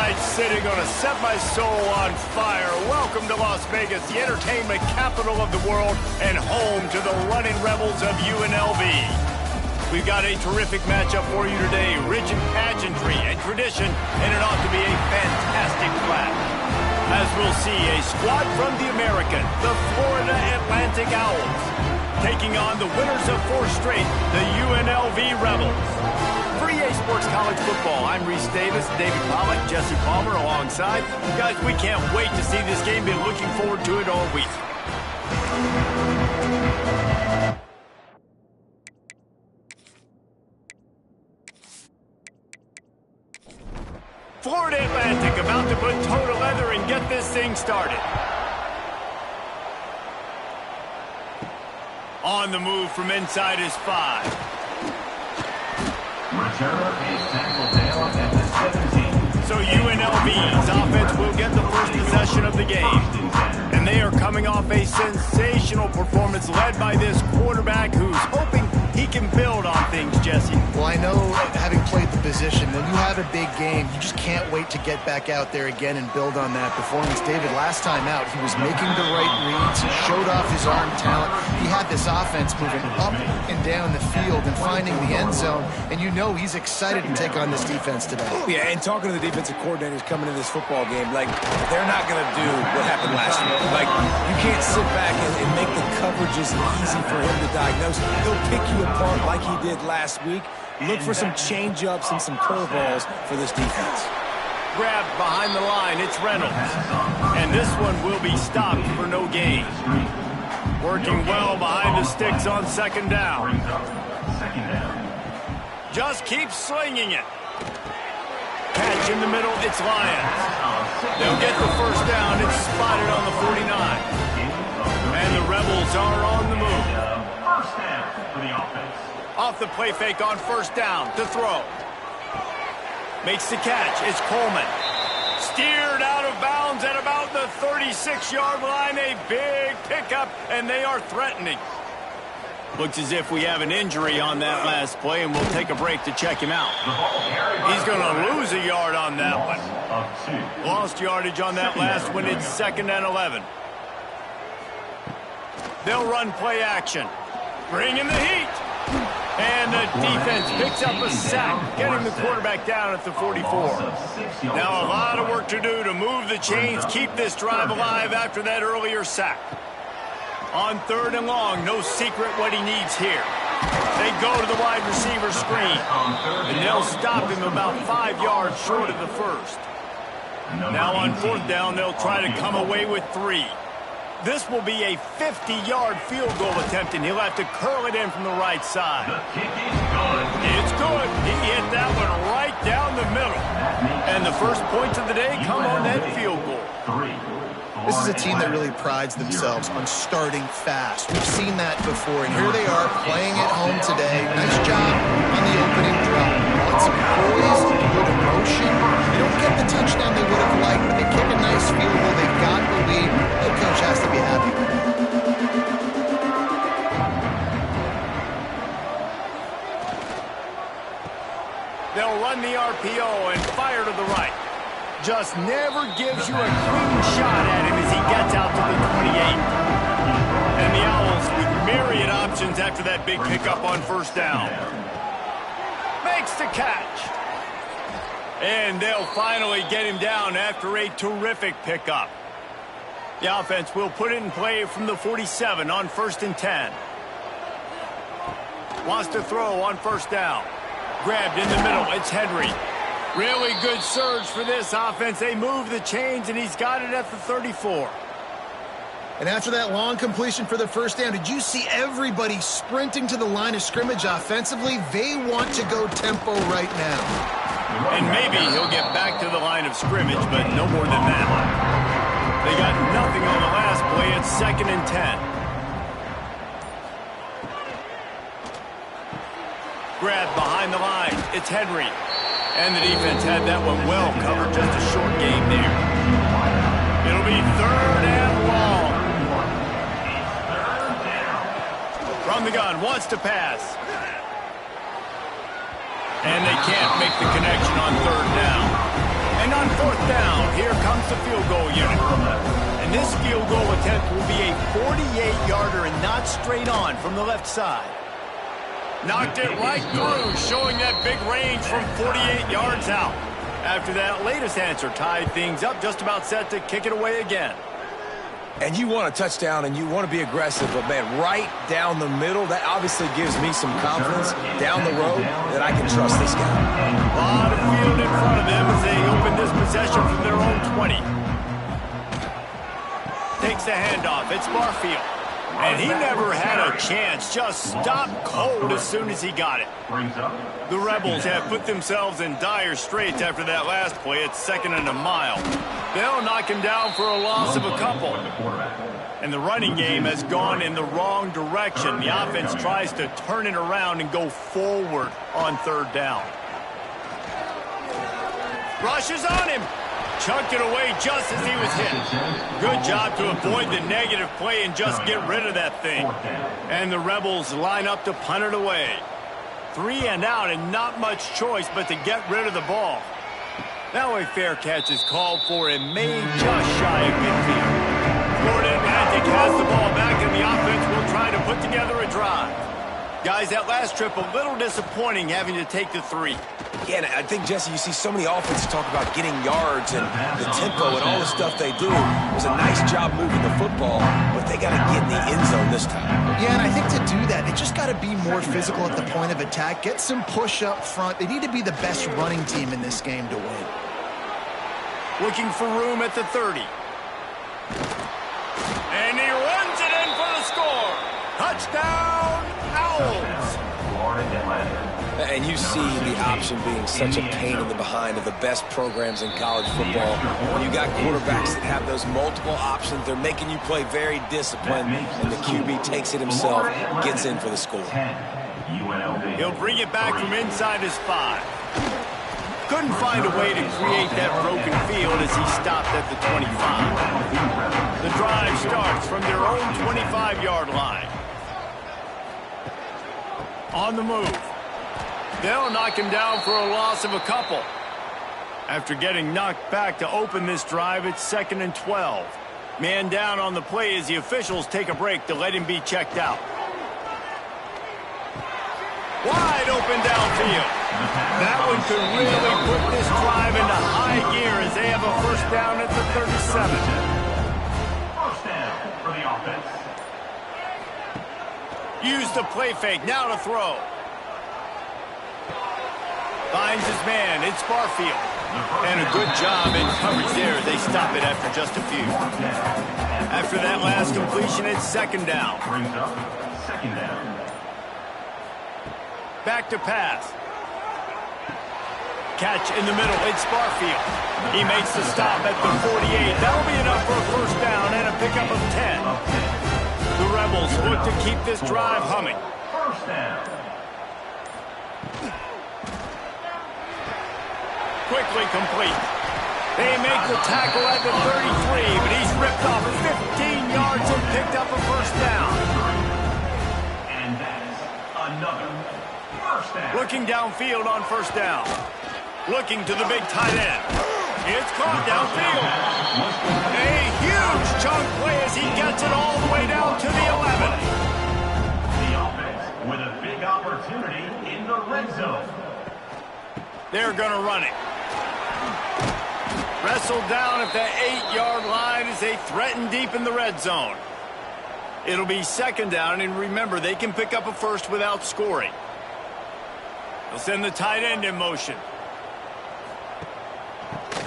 night sitting gonna set my soul on fire. Welcome to Las Vegas, the entertainment capital of the world and home to the running rebels of UNLV. We've got a terrific matchup for you today, rich in pageantry and tradition, and it ought to be a fantastic clash. As we'll see, a squad from the American, the Florida Atlantic Owls, taking on the winners of 4 straight, the UNLV Rebels. For EA Sports College Football, I'm Reese Davis, David Pollack, Jesse Palmer alongside. Guys, we can't wait to see this game. Been looking forward to it all week. Florida Atlantic about to put toe to leather and get this thing started. On the move from inside is 5. Returner is tackled down at the 17. So UNLV's offense will get the first possession of the game. And they are coming off a sensational performance led by this quarterback who's hoping he can build on things, Jesse. Well, I know, having played the position, when you have a big game, you just can't wait to get back out there again and build on that performance. David, last time out, he was making the right reads. He showed off his arm talent. He had this offense moving up and down the field and finding the end zone. And you know he's excited to take on this defense today. Yeah, and talking to the defensive coordinators coming into this football game, like, they're not going to do what happened last week. Like, you can't sit back and make the coverages easy for him to diagnose. He'll pick you apart like he did last week. Look for some change-ups and some curveballs for this defense. Grabbed behind the line, it's Reynolds. And this one will be stopped for no gain. Working well behind the sticks on second down. Just keep slinging it. Catch in the middle, it's Lions. They'll get the first down, it's spotted on the 49. And the Rebels are on the move. First down for the offense. Off the play fake on first down to throw. Makes the catch. It's Coleman. Steered out of bounds at about the 36-yard line. A big pickup, and they are threatening. Looks as if we have an injury on that last play, and we'll take a break to check him out. He's going to lose a yard on that one. Lost yardage on that last one. It's 2nd and 11. They'll run play action. Bring in the heat. And the defense picks up a sack, getting the quarterback down at the 44. Now a lot of work to do to move the chains, keep this drive alive after that earlier sack. On 3rd and long, no secret what he needs here. They go to the wide receiver screen, and they'll stop him about 5 yards short of the first. Now on 4th down, they'll try to come away with 3. This will be a 50-yard field goal attempt, and he'll have to curl it in from the right side. The kick is good. It's good. He hit that one right down the middle. And the first points of the day come on that field goal. This is a team that really prides themselves on starting fast. We've seen that before, and here they are playing at home today. Nice job on the opening drive. Lots of poise, good emotion. They don't get the touchdown they would have liked, but they kick a nice field goal. They got the lead. The coach has to be happy with that. They'll run the RPO and fire to the right. Just never gives you a clean shot at him as he gets out to the 28. And the Owls with myriad options after that big pickup on first down. Makes the catch. And they'll finally get him down after a terrific pickup. The offense will put it in play from the 47 on 1st and 10. Wants to throw on first down. Grabbed in the middle, it's Henry. Really good surge for this offense. They move the chains, and he's got it at the 34. And after that long completion for the first down, did you see everybody sprinting to the line of scrimmage offensively? They want to go tempo right now. And maybe he'll get back to the line of scrimmage, but no more than that. They got nothing on the last play. It's 2nd and 10. Grab behind the line. It's Henry. And the defense had that one well covered. Just a short game there. It'll be 3rd and long. From the gun, wants to pass. And they can't make the connection on 3rd down. And on 4th the field goal unit. And this field goal attempt will be a 48-yarder and not straight on from the left side. Knocked it right through, showing that big range from 48 yards out. After that latest answer tied things up, just about set to kick it away again. And you want a touchdown and you want to be aggressive, but man, right down the middle, that obviously gives me some confidence down the road that I can trust this guy. A lot of field in front of them as they open this possession from their own 20. Takes the handoff. It's Barfield. And he never had a chance. Just stopped cold as soon as he got it. The Rebels have put themselves in dire straits after that last play. It's 2nd and a mile. They'll knock him down for a loss of a couple. And the running game has gone in the wrong direction. The offense tries to turn it around and go forward on 3rd down. Rushes on him. Chunked it away just as he was hit. Good job to avoid the negative play and just get rid of that thing. And the Rebels line up to punt it away. 3 and out and not much choice but to get rid of the ball. Now a fair catch is called for and made just shy of midfield. Florida Atlantic has the ball back and the offense will try to put together a drive. Guys, that last trip a little disappointing having to take the 3. Yeah, and I think, Jesse, you see so many offenses talk about getting yards and the tempo and all the stuff they do. It was a nice job moving the football, but they got to get in the end zone this time. Yeah, and I think to do that, they just got to be more physical at the point of attack, get some push up front. They need to be the best running team in this game to win. Looking for room at the 30. And he runs it in for the score. Touchdown, Owls. And you see the option being such a pain in the behind of the best programs in college football. When you got quarterbacks that have those multiple options, they're making you play very disciplined, and the QB takes it himself, gets in for the score. He'll bring it back from inside his 5. Couldn't find a way to create that broken field as he stopped at the 25. The drive starts from their own 25-yard line. On the move. They'll knock him down for a loss of a couple. After getting knocked back to open this drive, it's 2nd and 12. Man down on the play as the officials take a break to let him be checked out. Wide open downfield. That one could really put this drive into high gear as they have a 1st down at the 37. 1st down for the offense. Use the play fake. Now to throw. Finds his man. It's Barfield. And a good job in coverage there. They stop it after just a few. After that last completion, it's 2nd down. Brings up 2nd down. Back to pass. Catch in the middle. It's Barfield. He makes the stop at the 48. That'll be enough for a 1st down and a pickup of 10. The Rebels look to keep this drive humming. 1st down. Quickly complete. They make the tackle at the 33, but he's ripped off 15 yards and picked up a 1st down. And that's another 1st down. Looking downfield on 1st down. Looking to the big tight end. It's caught downfield. A huge chunk play as he gets it all the way down to the 11. The offense with a big opportunity in the red zone. They're going to run it. Wrestled down at the 8-yard line as they threaten deep in the red zone. It'll be 2nd down, and remember, they can pick up a 1st without scoring. They'll send the tight end in motion.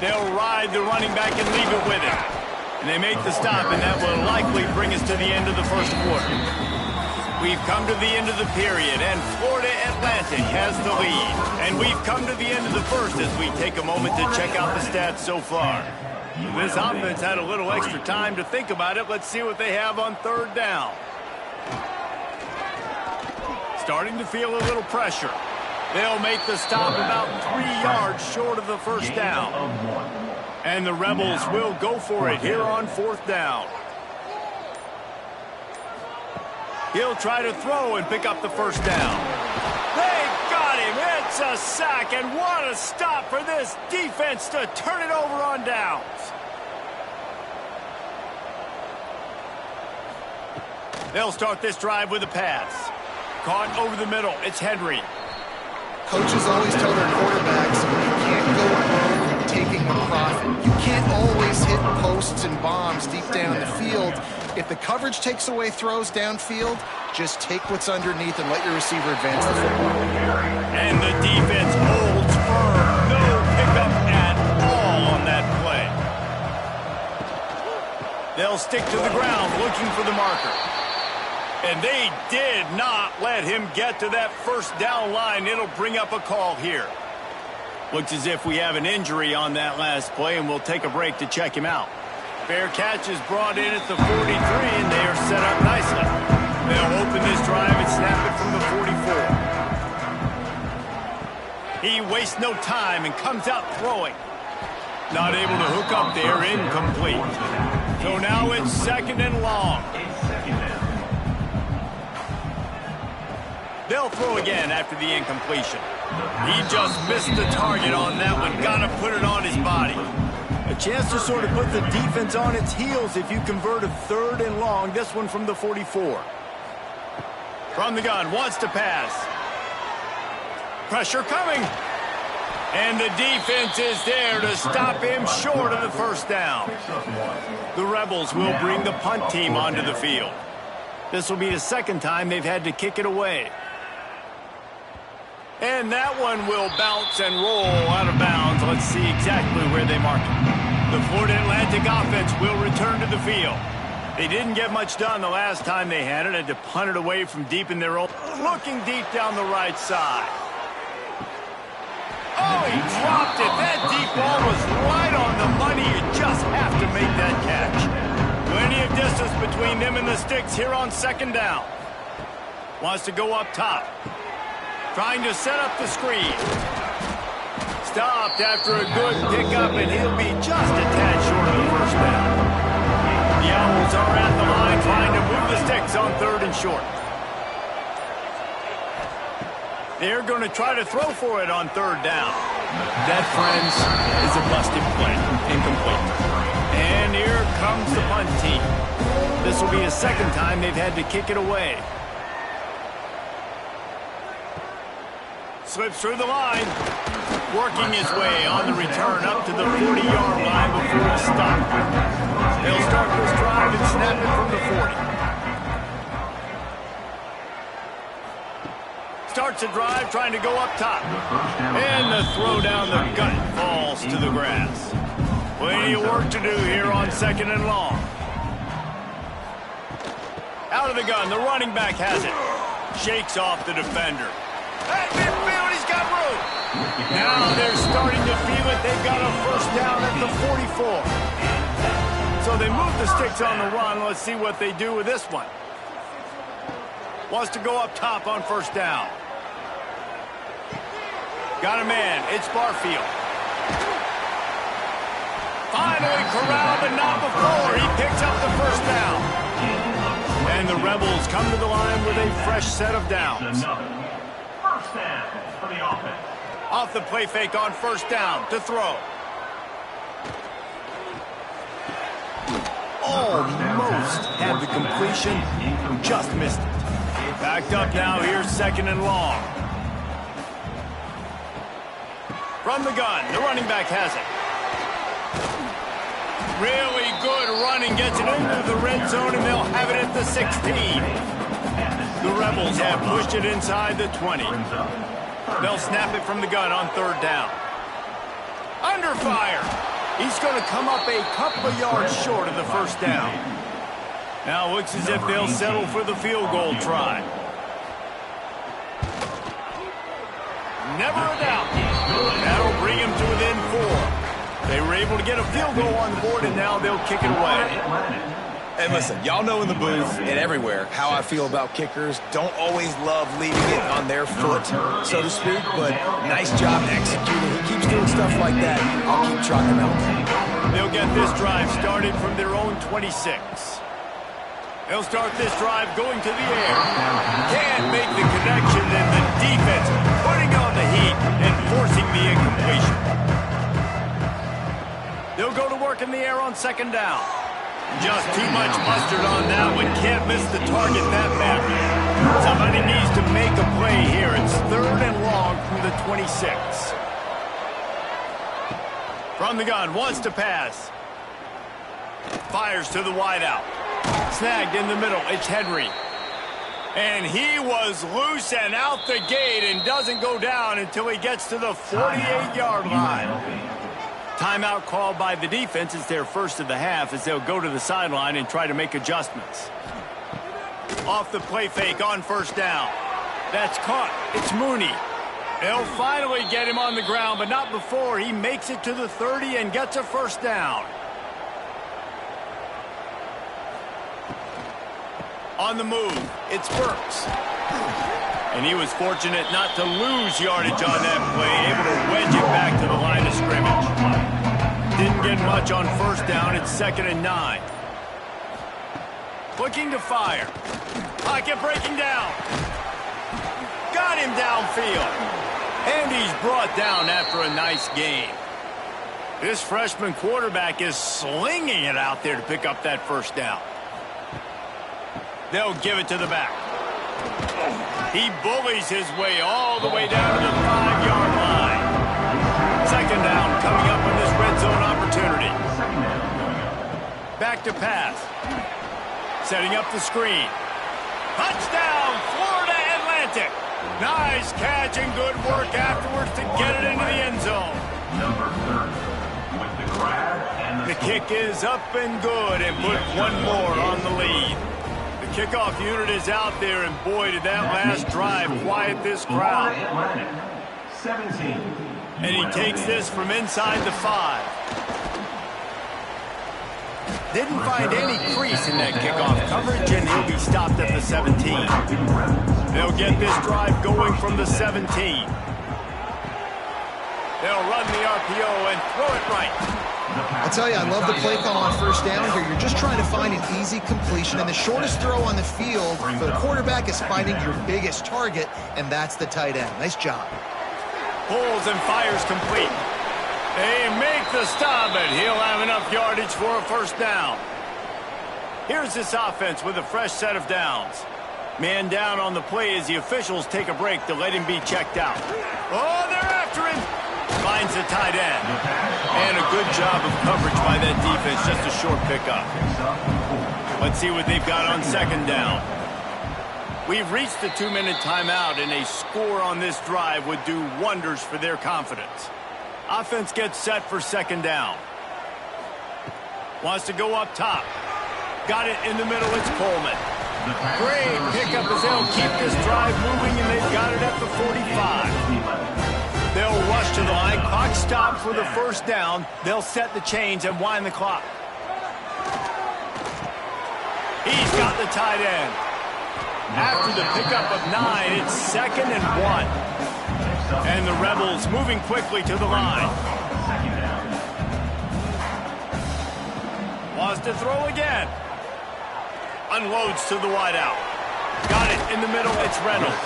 They'll ride the running back and leave it with him. And they make the stop, and that will likely bring us to the end of the 1st quarter. We've come to the end of the period, and Florida Atlantic has the lead. And we've come to the end of the 1st as we take a moment to check out the stats so far. This offense had a little extra time to think about it. Let's see what they have on 3rd down. Starting to feel a little pressure. They'll make the stop about 3 yards short of the 1st down. And the Rebels will go for it here on 4th down. He'll try to throw and pick up the 1st down. They got him. It's a sack, and what a stop for this defense to turn it over on downs. They'll start this drive with a pass. Caught over the middle. It's Henry. Coaches always tell their quarterbacks, you can't go broke taking a profit. You can't always hit posts and bombs deep down the field. If the coverage takes away throws downfield, just take what's underneath and let your receiver advance the football. And the defense holds firm. No pickup at all on that play. They'll stick to the ground looking for the marker. And they did not let him get to that first down line. It'll bring up a call here. Looks as if we have an injury on that last play, and we'll take a break to check him out. Fair catch is brought in at the 43, and they are set up nicely. They'll open this drive and snap it from the 44. He wastes no time and comes out throwing. Not able to hook up there, incomplete. So now it's 2nd and long. They'll throw again after the incompletion. He just missed the target on that one. Got to put it on his body. A chance to sort of put the defense on its heels if you convert a 3rd and long. This one from the 44. From the gun, wants to pass. Pressure coming. And the defense is there to stop him short of the first down. The Rebels will bring the punt team onto the field. This will be the 2nd time they've had to kick it away. And that one will bounce and roll out of bounds. Let's see exactly where they mark it. The Florida Atlantic offense will return to the field. They didn't get much done the last time they had it. Had to punt it away from deep in their own. Looking deep down the right side. Oh, he dropped it. That deep ball was right on the money. You just have to make that catch. Plenty of distance between them and the sticks here on 2nd down. Wants to go up top. Trying to set up the screen. Stopped after a good pickup, and he'll be just a tad short of the first down. The Owls are at the line trying to move the sticks on 3rd and short. They're going to try to throw for it on 3rd down. That, friends, is a busted play. Incomplete. And here comes the punt team. This will be the 2nd time they've had to kick it away. Slips through the line. Working his way on the return up to the 40-yard line before it's stopped. They'll start this drive and snap it from the 40. Starts a drive trying to go up top. And the throw down the gut falls to the grass. Plenty of work to do here on 2nd and long. Out of the gun, the running back has it. Shakes off the defender. At midfield, he's got room. Now they're starting to feel it. They've got a first down at the 44. So they move the sticks on the run. Let's see what they do with this one. Wants to go up top on 1st down. Got a man. It's Barfield. Finally corralled, but not before. He picks up the first down. And the Rebels come to the line with a fresh set of downs. First down for the offense. Off the play fake on 1st down to throw. Almost had the completion. Just missed it. Backed up now. Here's 2nd and long. From the gun, the running back has it. Really good running, gets it into the red zone, and they'll have it at the 16. The Rebels have pushed it inside the 20. They'll snap it from the gun on 3rd down. Under fire. He's going to come up a couple of yards short of the first down. Now looks as if they'll settle for the field goal try. Never a doubt. That'll bring him to within 4. They were able to get a field goal on the board, and now they'll kick it away. And listen, y'all know in the booth and everywhere how I feel about kickers. Don't always love leaving it on their foot, so to speak, but nice job executing. He keeps doing stuff like that. I'll keep trotting him out. They'll get this drive started from their own 26. They'll start this drive going to the air. Can't make the connection, and the defense putting on the heat and forcing the incompletion. They'll go to work in the air on 2nd down. Just too much mustard on that one. Can't miss the target that badly. Somebody needs to make a play here. It's 3rd and long from the 26. From the gun, wants to pass. Fires to the wideout. Snagged in the middle. It's Henry. And he was loose and out the gate and doesn't go down until he gets to the 48-yard line. Timeout called by the defense. It's their first of the half as they'll go to the sideline and try to make adjustments. Off the play fake on 1st down. That's caught. It's Mooney. They'll finally get him on the ground, but not before he makes it to the 30 and gets a 1st down. On the move, it's Burks. And he was fortunate not to lose yardage on that play, able to wedge it back to the line of scrimmage. Didn't get much on 1st down. It's 2nd and 9. Looking to fire. Pocket breaking down. Got him downfield. And he's brought down after a nice game. This freshman quarterback is slinging it out there to pick up that 1st down. They'll give it to the back. He bullies his way all the way down to the 5-yard line. 2nd down coming up in this red zone opportunity. Back to pass. Setting up the screen. Touchdown, Florida Atlantic. Nice catch and good work afterwards to get it into the end zone. Number 30 with the grab and the kick is up and good and put one more on the lead. The kickoff unit is out there, and boy, did that last drive quiet this crowd. 17. And he takes this from inside the 5. Didn't find any crease in that kickoff coverage, and he'll be stopped at the 17. They'll get this drive going from the 17. They'll run the RPO and throw it right. I'll tell you, I love the play call on 1st down here. You're just trying to find an easy completion, and the shortest throw on the field for the quarterback is finding your biggest target, and that's the tight end. Nice job. Pulls and fires complete. They make the stop, and he'll have enough yardage for a 1st down. Here's this offense with a fresh set of downs. Man down on the play as the officials take a break to let him be checked out. Oh, they're after him. Finds the tight end. And a good job of coverage by that defense, just a short pickup. Let's see what they've got on 2nd down. We've reached the 2-minute timeout, and a score on this drive would do wonders for their confidence. Offense gets set for 2nd down. Wants to go up top. Got it in the middle. It's Coleman. Great pickup as they'll keep this drive moving, and they've got it at the 45. They'll rush to the line. Clock stop for the 1st down. They'll set the chains and wind the clock. He's got the tight end. After the pickup of 9, it's 2nd and 1. And the Rebels moving quickly to the line. Wants to throw again. Unloads to the wideout. Got it in the middle. It's Reynolds.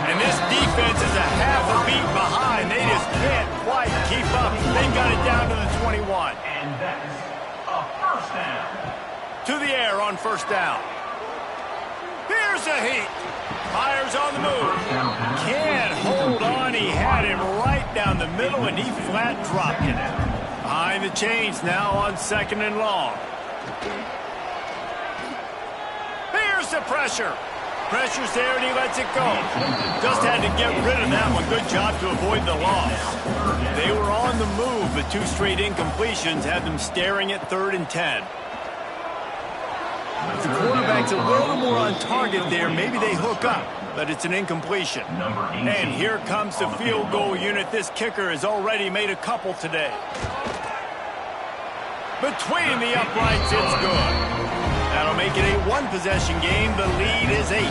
And this defense is a half a beat behind. They just can't quite keep up. They got it down to the 21. And that's a 1st down. To the air on 1st down. Here's a heat. Fires on the move. Can't hold on. He had him right down the middle, and he flat dropped it. Behind the chains now on 2nd and long. Here's the pressure. Pressure's there, and he lets it go. Just had to get rid of that one. Good job to avoid the loss. They were on the move, but 2 straight incompletions had them staring at 3rd and 10. If the quarterback's a little more on target there, maybe they hook up, but it's an incompletion. And here comes the field goal unit. This kicker has already made a couple today. Between the uprights, it's good. That'll make it a 1-possession game. The lead is 8.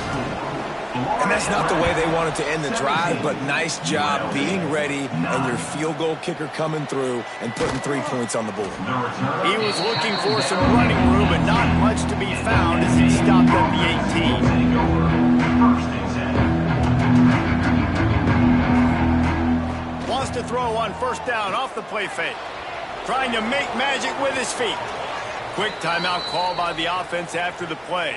And that's not the way they wanted to end the drive, but nice job being ready and your field goal kicker coming through and putting 3 points on the board. He was looking for some running room, but not much to be found as he stopped at the 18. Wants to throw on 1st down off the play fake. Trying to make magic with his feet. Quick timeout call by the offense after the play.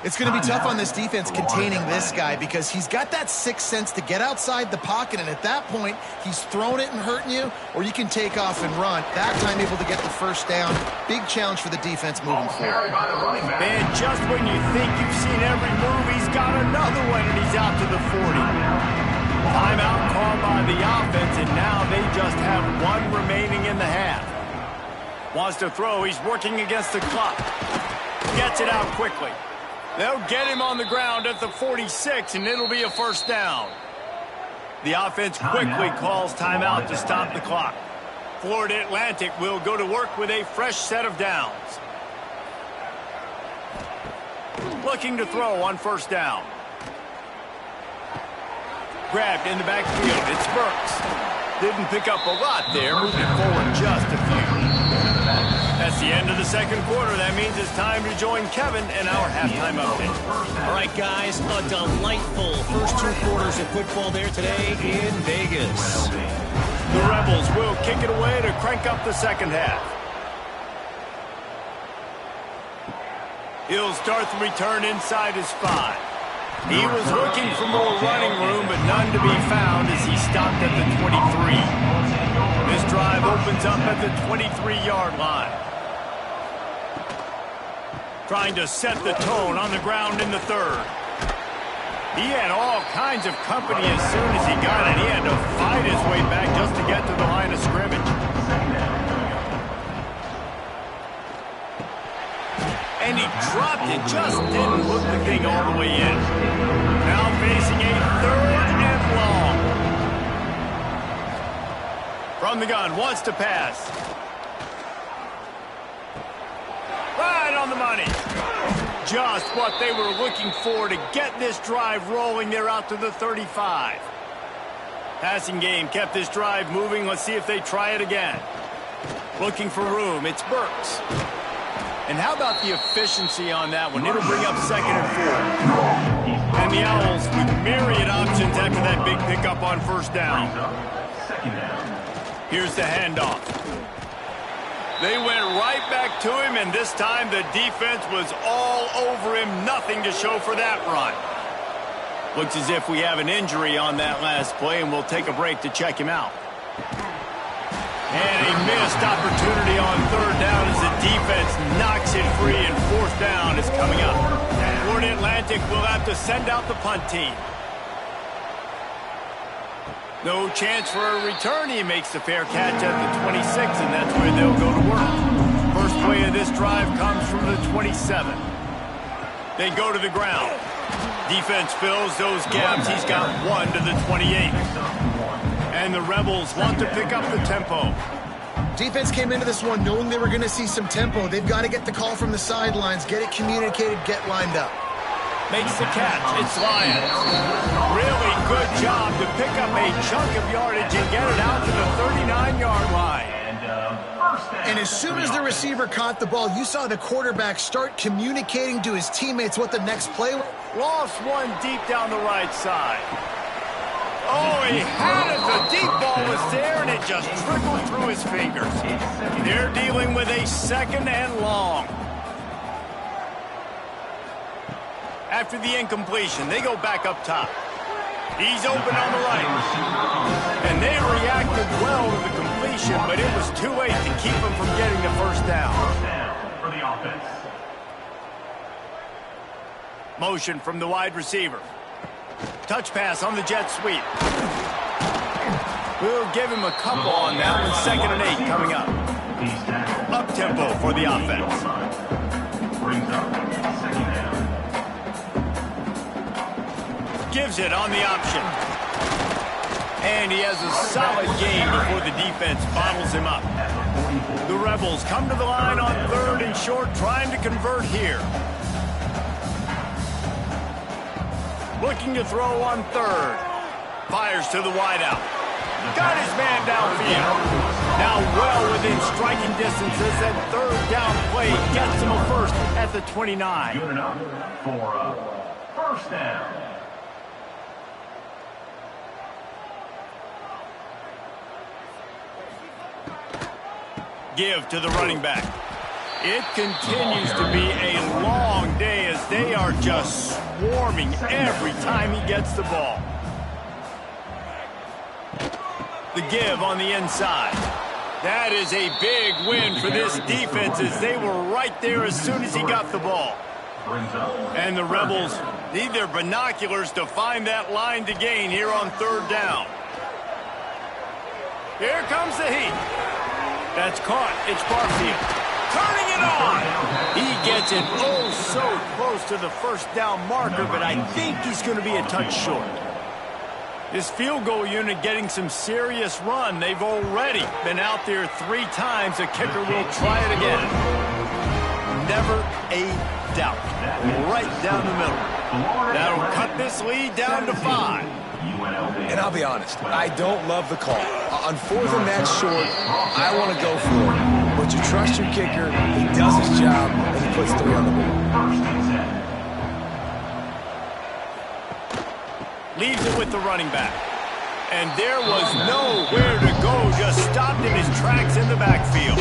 It's going to be tough on this defense containing this guy because he's got that sixth sense to get outside the pocket, and at that point, he's throwing it and hurting you, or you can take off and run. That time able to get the first down. Big challenge for the defense moving forward. And just when you think you've seen every move, he's got another one, and he's out to the 40. Timeout called by the offense, and now they just have one remaining in the half. Wants to throw. He's working against the clock. Gets it out quickly. They'll get him on the ground at the 46, and it'll be a first down. The offense quickly calls timeout to stop the clock. Florida Atlantic will go to work with a fresh set of downs. Looking to throw on first down. Grabbed in the backfield. It's Burks. Didn't pick up a lot there, moving forward just a few. That's the end of the second quarter. That means it's time to join Kevin in our halftime update. All right, guys, a delightful first 2 quarters of football there today in Vegas. The Rebels will kick it away to crank up the second half. He'll start the return inside his 5. He was looking for more running room, but none to be found as he stopped at the 23. This drive opens up at the 23-yard line. Trying to set the tone on the ground in the third. He had all kinds of company as soon as he got it. He had to fight his way back just to get to the line of scrimmage. And he dropped it, just didn't hook the thing all the way in. Now facing a third and long. From the gun, wants to pass. Right on the money. Just what they were looking for to get this drive rolling. They're out to the 35. Passing game kept this drive moving. Let's see if they try it again. Looking for room. It's Burks. And how about the efficiency on that one? It'll bring up 2nd and 4. And the Owls with myriad options after that big pickup on first down. Here's the handoff. They went right back to him, and this time the defense was all over him. Nothing to show for that run. Looks as if we have an injury on that last play, and we'll take a break to check him out. And a missed opportunity on third down as the defense knocks it free, and fourth down is coming up. Florida Atlantic will have to send out the punt team. No chance for a return. He makes the fair catch at the 26, and that's where they'll go to work. First play of this drive comes from the 27. They go to the ground. Defense fills those gaps. He's got one to the 28. And the Rebels want to pick up the tempo. Defense came into this one knowing they were going to see some tempo. They've got to get the call from the sidelines, get it communicated, get lined up. Makes the catch. It's Lyons. Really good job to pick up a chunk of yardage and get it out to the 39-yard line. And as soon as the receiver caught the ball, you saw the quarterback start communicating to his teammates what the next play was. Lost one deep down the right side. Oh, he had it. The deep ball was there, and it just trickled through his fingers. They're dealing with a 2nd and long. After the incompletion, they go back up top. He's open on the right. And they reacted well to the completion, but it was too late to keep him from getting the first down. First down for the offense. Motion from the wide receiver. Touch pass on the jet sweep. We'll give him a couple on that one. 2nd and 8 coming up. Up tempo for the offense. Brings up 2nd down. Gives it on the option. And he has a solid game before the defense bottles him up. The Rebels come to the line on 3rd and short, trying to convert here. Looking to throw on 3rd. Fires to the wideout. Got his man downfield. Now well within striking distances. That 3rd down play gets him a first at the 29. Good enough for a first down. Give to the running back. It continues to be a long day as they are just swarming every time he gets the ball. The give on the inside. That is a big win for this defense as they were right there as soon as he got the ball. And the Rebels need their binoculars to find that line to gain here on third down. Here comes the heat. That's caught. It's Barfield. Turning it on. He gets it oh so close to the first down marker, but I think he's going to be a touch short. This field goal unit getting some serious run. They've already been out there 3 times. The kicker will try it again. Never a doubt. Right down the middle. That'll cut this lead down to 5. And I'll be honest, I don't love the call. On 4th and that short, I want to go for it. But you trust your kicker, he does his job, and he puts 3 on the board. Leaves it with the running back. And there was nowhere to go, just stopped in his tracks in the backfield.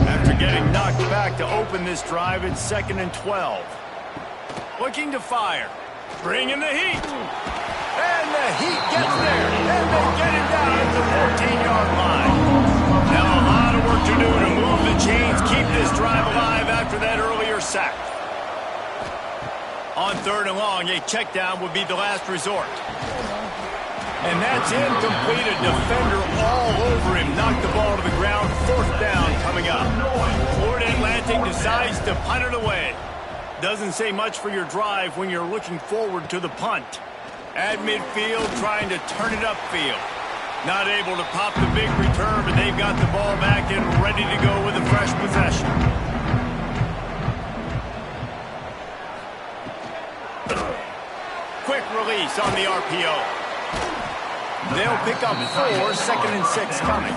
After getting knocked back to open this drive, it's 2nd and 12. Looking to fire. Bringing the heat. And the heat gets there. And they get it down at the 14-yard line. Now a lot of work to do to move the chains, keep this drive alive after that earlier sack. On 3rd and long, a check down would be the last resort. And that's incomplete. A defender all over him. Knocked the ball to the ground. 4th down coming up. Florida Atlantic decides to punt it away. Doesn't say much for your drive when you're looking forward to the punt. At midfield, trying to turn it upfield. Not able to pop the big return, but they've got the ball back and ready to go with a fresh possession. Quick release on the RPO. They'll pick up 4, 2nd and 6 coming.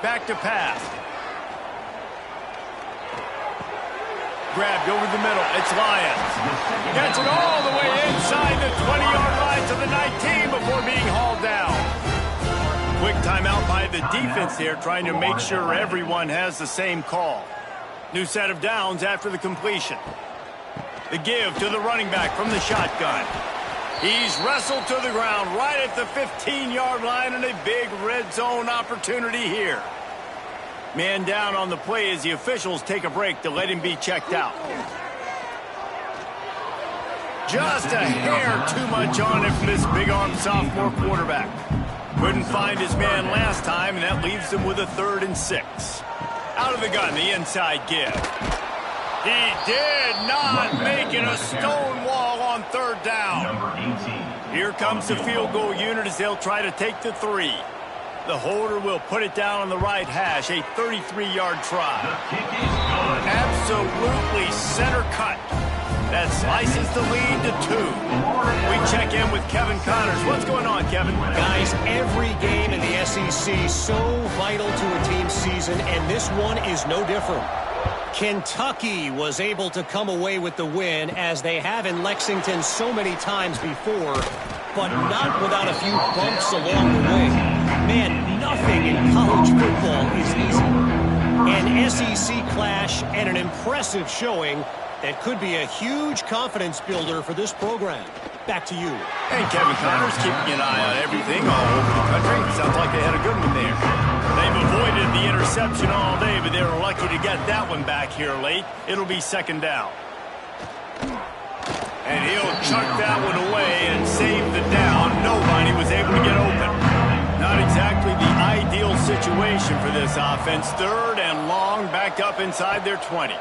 Back to pass. Grabbed over the middle. It's Lyons. Gets it all the way inside the 20-yard line to the 19 before being hauled down. Quick timeout by the defense here, trying to make sure everyone has the same call. New set of downs after the completion. The give to the running back from the shotgun. He's wrestled to the ground right at the 15-yard line, and a big red zone opportunity here. Man down on the play as the officials take a break to let him be checked out. Just a hair too much on him from this big-arm sophomore quarterback. Couldn't find his man last time, and that leaves him with a 3rd and 6. Out of the gun, the inside give. He did not make it. A stone wall on 3rd down. Here comes the field goal unit as they'll try to take the 3. The holder will put it down on the right hash, a 33-yard try. Absolutely center cut. That slices the lead to 2. We check in with Kevin Connors. What's going on, Kevin? Guys, every game in the SEC so vital to a team's season, and this one is no different. Kentucky was able to come away with the win, as they have in Lexington so many times before, but not without a few bumps along the way. Man, nothing in college football is easy. An SEC clash and an impressive showing that could be a huge confidence builder for this program. Back to you. And Kevin Connors keeping an eye on everything all over the country. Sounds like they had a good one there. They've avoided the interception all day, but they were lucky to get that one back here late. It'll be 2nd down. And he'll chuck that one away and save the down. Nobody was able to get open. Not exactly the ideal situation for this offense. 3rd and long, back up inside their 20.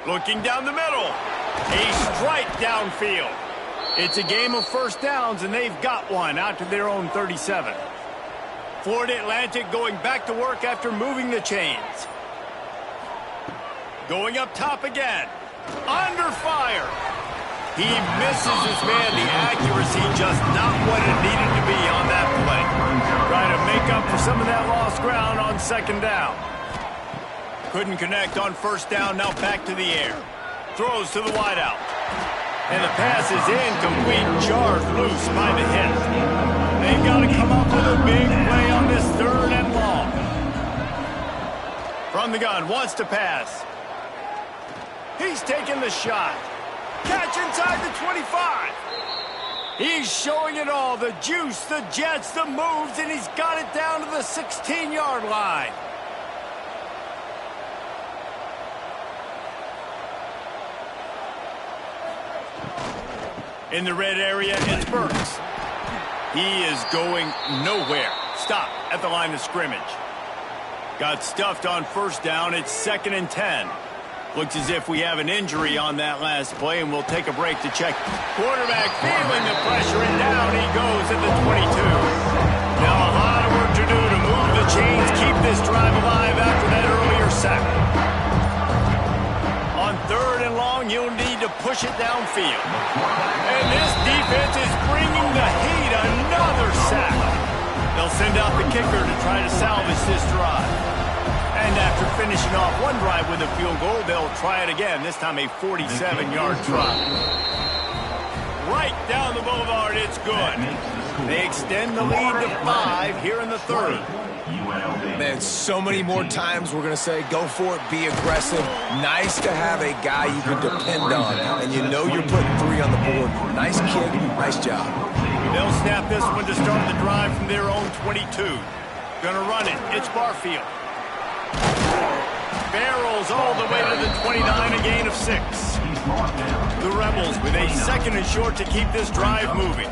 Looking down the middle. A strike downfield. It's a game of 1st downs, and they've got one out to their own 37. Florida Atlantic going back to work after moving the chains. Going up top again. Under fire. He misses his man. The accuracy just not what it needed to be on that play. Trying to make up for some of that lost ground on 2nd down. Couldn't connect on 1st down. Now back to the air. Throws to the wideout. And the pass is incomplete, jarred loose by the hit. They've got to come up with a big play on this 3rd and long. From the gun, wants to pass. He's taking the shot. Catch inside the 25. He's showing it all, the juice, the jets, the moves, and he's got it down to the 16-yard line. In the red area, it's Burks. He is going nowhere. Stop at the line of scrimmage. Got stuffed on 1st down. It's 2nd and 10. Looks as if we have an injury on that last play, and we'll take a break to check. Quarterback feeling the pressure, and down he goes at the 22. Now a lot of work to do to move the chains, keep this drive alive after that earlier sack. On 3rd and long, you'll need to push it downfield. And this defense is bringing the heat. Another sack. They'll send out the kicker to try to salvage this drive. And after finishing off one drive with a field goal, they'll try it again, this time a 47-yard try. Right down the boulevard, it's good. They extend the lead to 5 here in the 3rd. Man, so many more times we're going to say, go for it, be aggressive. Nice to have a guy you can depend on, and you know you're putting 3 on the board. Nice kick, nice job. They'll snap this one to start the drive from their own 22. Gonna run it, it's Barfield. Barrels all the way to the 29, a gain of 6. The Rebels with a 2nd and short to keep this drive moving.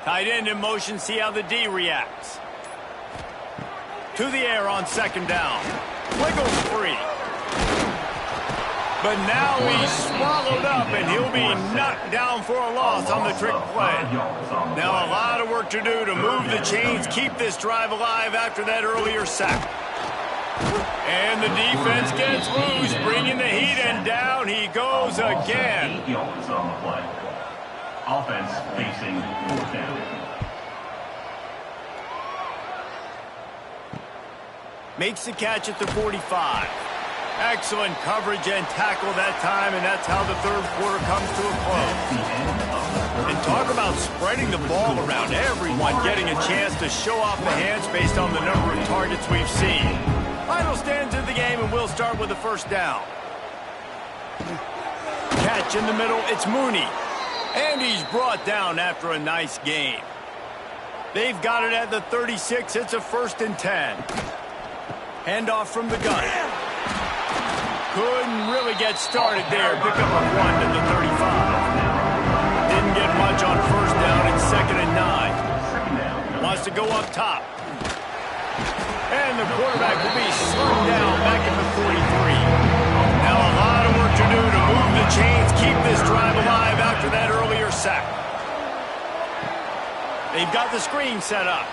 Tight end in motion, see how the D reacts. To the air on 2nd down. Wiggles free. But now he's swallowed up, and he'll be knocked down for a loss on the trick play. Now a lot of work to do to move the chains, keep this drive alive after that earlier sack. And the defense gets loose, bringing the heat, and down he goes again. Offense facing 4th down. Makes the catch at the 45. Excellent coverage and tackle that time, and that's how the 3rd quarter comes to a close. And talk about spreading the ball around, everyone getting a chance to show off the hands based on the number of targets we've seen. Final stands of the game, and we'll start with the 1st down. Catch in the middle, it's Mooney. And he's brought down after a nice gain. They've got it at the 36, it's a 1st and 10. Handoff from the gun. Couldn't really get started there. Pick up a 1 to the 35. Didn't get much on 1st down. It's 2nd and 9. Wants to go up top. And the quarterback will be slung down back at the 43. Now a lot of work to do to move the chains, keep this drive alive after that earlier sack. They've got the screen set up.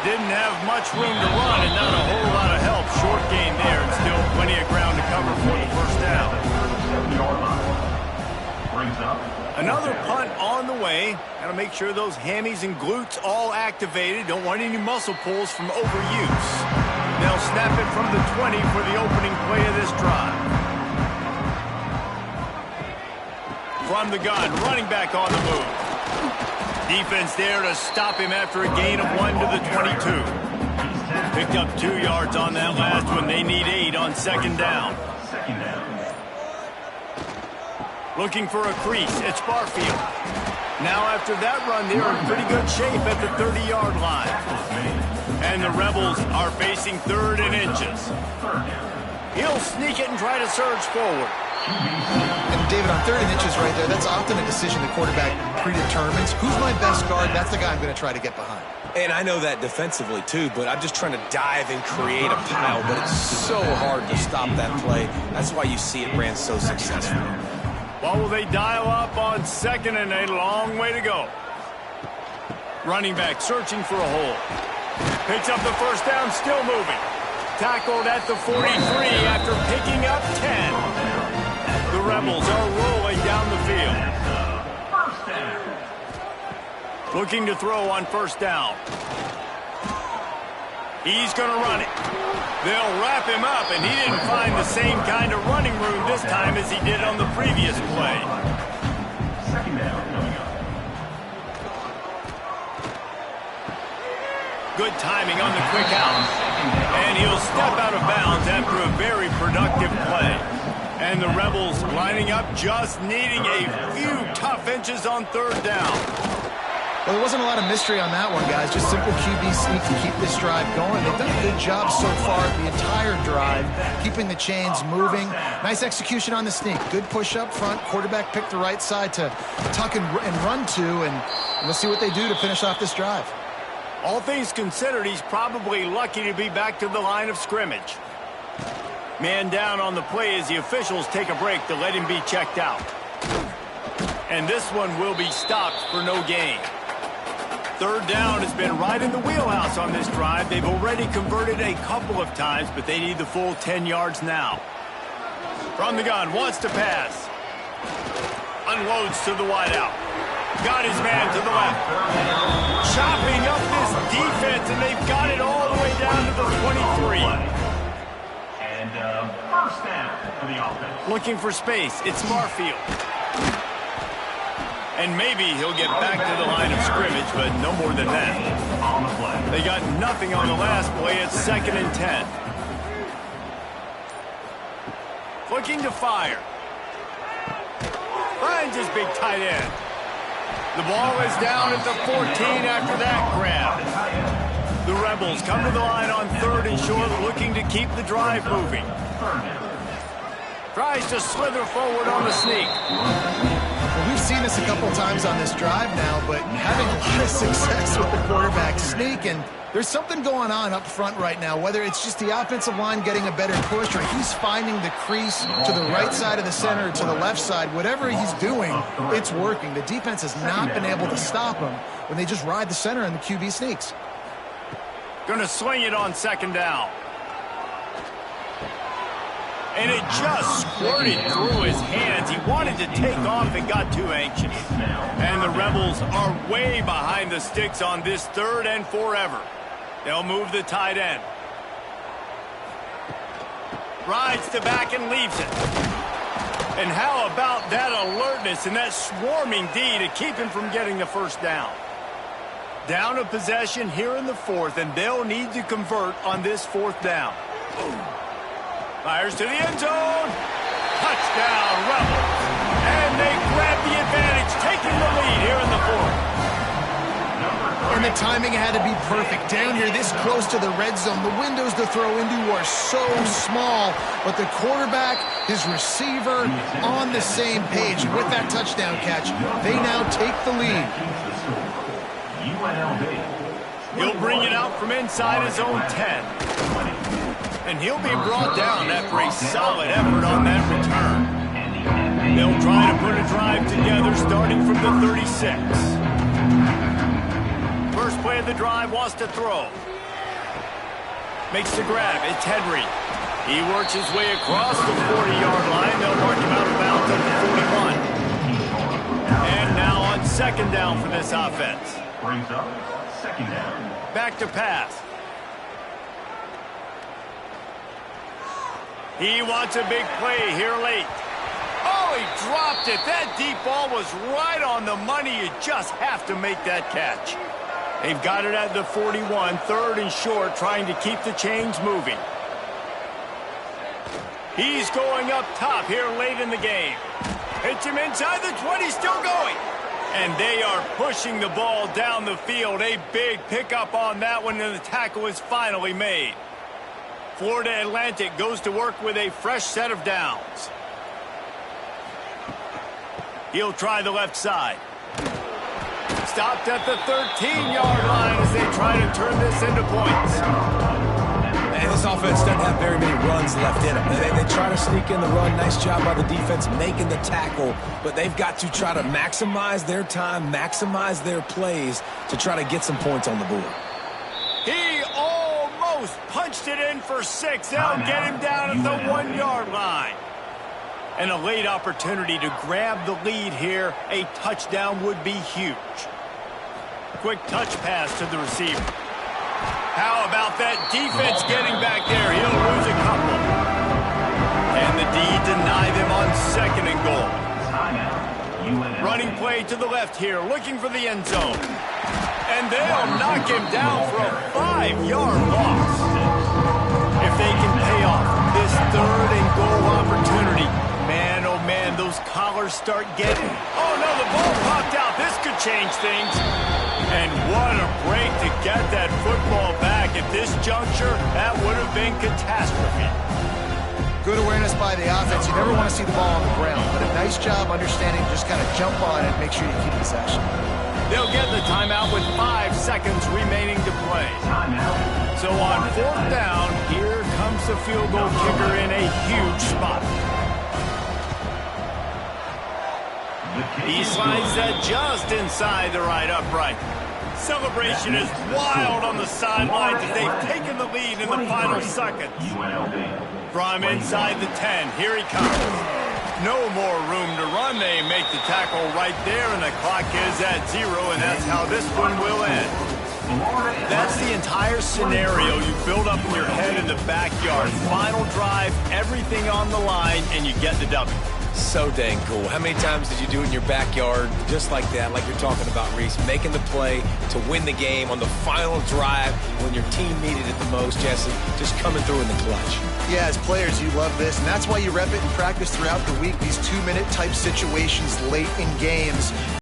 Didn't have much room to run and not a whole lot of help. Short gain there and still plenty of ground to cover for the 1st down. Another punt on the way. Got to make sure those hammies and glutes all activated. Don't want any muscle pulls from overuse. They'll snap it from the 20 for the opening play of this drive. From the gun, running back on the move. Defense there to stop him after a gain of 1 to the 22. Picked up 2 yards on that last one. They need 8 on 2nd down. Looking for a crease. It's Barfield. Now after that run, they're in pretty good shape at the 30-yard line. And the Rebels are facing 3rd and inches. He'll sneak it and try to surge forward. And David, on 3rd and inches right there, that's often a decision the quarterback predetermines. Who's my best guard? That's the guy I'm going to try to get behind. And I know that defensively, too, but I'm just trying to dive and create a pile, but it's so hard to stop that play. That's why you see it ran so successfully. Well, will they dial up on 2nd and a long way to go? Running back searching for a hole. Picks up the 1st down, still moving. Tackled at the 43 after picking up 10. The Rebels are rolling down the field. Looking to throw on 1st down. He's going to run it. They'll wrap him up, and he didn't find the same kind of running room this time as he did on the previous play. Second down coming up. Good timing on the quick out. And he'll step out of bounds after a very productive play. And the Rebels lining up, just needing a few tough inches on third down. Well, there wasn't a lot of mystery on that one, guys. Just simple QB sneak to keep this drive going. They've done a good job so far the entire drive, keeping the chains moving. Nice execution on the sneak. Good push up front. Quarterback picked the right side to tuck and run to, and we'll see what they do to finish off this drive. All things considered, he's probably lucky to be back to the line of scrimmage. Man down on the play as the officials take a break to let him be checked out. And this one will be stopped for no gain. Third down has been right in the wheelhouse on this drive. They've already converted a couple of times, but they need the full 10 yards now. From the gun, wants to pass. Unloads to the wideout. Got his man to the left. Chopping up this defense, and they've got it all the way down to the 23. And first down for the offense. Looking for space. It's Marfield. And maybe he'll get back to the line of scrimmage, but no more than that. On the play. They got nothing on the last play. It's 2nd and 10. Looking to fire. Finds his big tight end. The ball is down at the 14 after that grab. The Rebels come to the line on 3rd and short, looking to keep the drive moving. Tries to slither forward on the sneak. Well, we've seen this a couple times on this drive now, but having a lot of success with the quarterback sneak, and there's something going on up front right now, whether it's just the offensive line getting a better push or he's finding the crease to the right side of the center or to the left side. Whatever he's doing, it's working. The defense has not been able to stop him when they just ride the center and the QB sneaks. Going to swing it on 2nd down. And it just squirted through his hands. He wanted to take off and got too anxious. And the Rebels are way behind the sticks on this 3rd and forever. They'll move the tight end. Rides to back and leaves it. And how about that alertness and that swarming D to keep him from getting the first down? Down a possession here in the 4th, and they'll need to convert on this 4th down. Fires to the end zone. Touchdown, Rebels. And they grab the advantage, taking the lead here in the 4th. And the timing had to be perfect. Down here this close to the red zone, the windows to throw into are so small, but the quarterback, his receiver, on the same page. And with that touchdown catch, they now take the lead. He'll bring it out from inside his own 10. And he'll be brought down after a solid effort on that return. They'll try to put a drive together starting from the 36. First play of the drive, wants to throw. Makes the grab. It's Henry. He works his way across the 40-yard line. They'll mark him out of bounds at the 41. And now on 2nd down for this offense. Brings up 2nd down. Back to pass. He wants a big play here late. Oh, he dropped it. That deep ball was right on the money. You just have to make that catch. They've got it at the 41, 3rd and short, trying to keep the chains moving. He's going up top here late in the game. Hits him inside the 20, still going. And they are pushing the ball down the field. A big pickup on that one, and the tackle is finally made. Florida Atlantic goes to work with a fresh set of downs. He'll try the left side. Stopped at the 13-yard line as they try to turn this into points. And this offense doesn't have very many runs left in them. They try to sneak in the run. Nice job by the defense making the tackle. But they've got to try to maximize their time, maximize their plays to try to get some points on the board. He almost punched it in for 6. They'll get him down at the 1-yard line. And a late opportunity to grab the lead here. A touchdown would be huge. Quick touch pass to the receiver. How about that defense getting back there? He'll lose a couple. And the D deny them on 2nd and goal. Running play to the left here, looking for the end zone. And they'll knock him down for a 5-yard loss. If they can pay off this 3rd and goal opportunity, man, oh man, those collars start getting... Oh no, the ball popped out. This could change things. And what a break to get that football back. At this juncture, that would have been catastrophe. Good awareness by the offense. You never want to see the ball on the ground, but a nice job understanding just kind of jump on it and make sure you keep possession. They'll get the timeout with 5 seconds remaining to play. So on 4th down, here comes the field goal kicker in a huge spot. He slides that just inside the right upright. Celebration is wild on the sidelines as they've taken the lead in the final seconds. From inside the 10, here he comes. No more room to run. They make the tackle right there, and the clock is at 0, and that's how this one will end. That's the entire scenario you build up in your head in the backyard. Final drive, everything on the line, and you get the W. So dang cool. How many times did you do it in your backyard just like that, like you're talking about, Reese, making the play to win the game on the final drive when your team needed it the most, Jesse, just coming through in the clutch. Yeah, as players, you love this, and that's why you rep it in practice throughout the week, these 2-minute type situations late in games.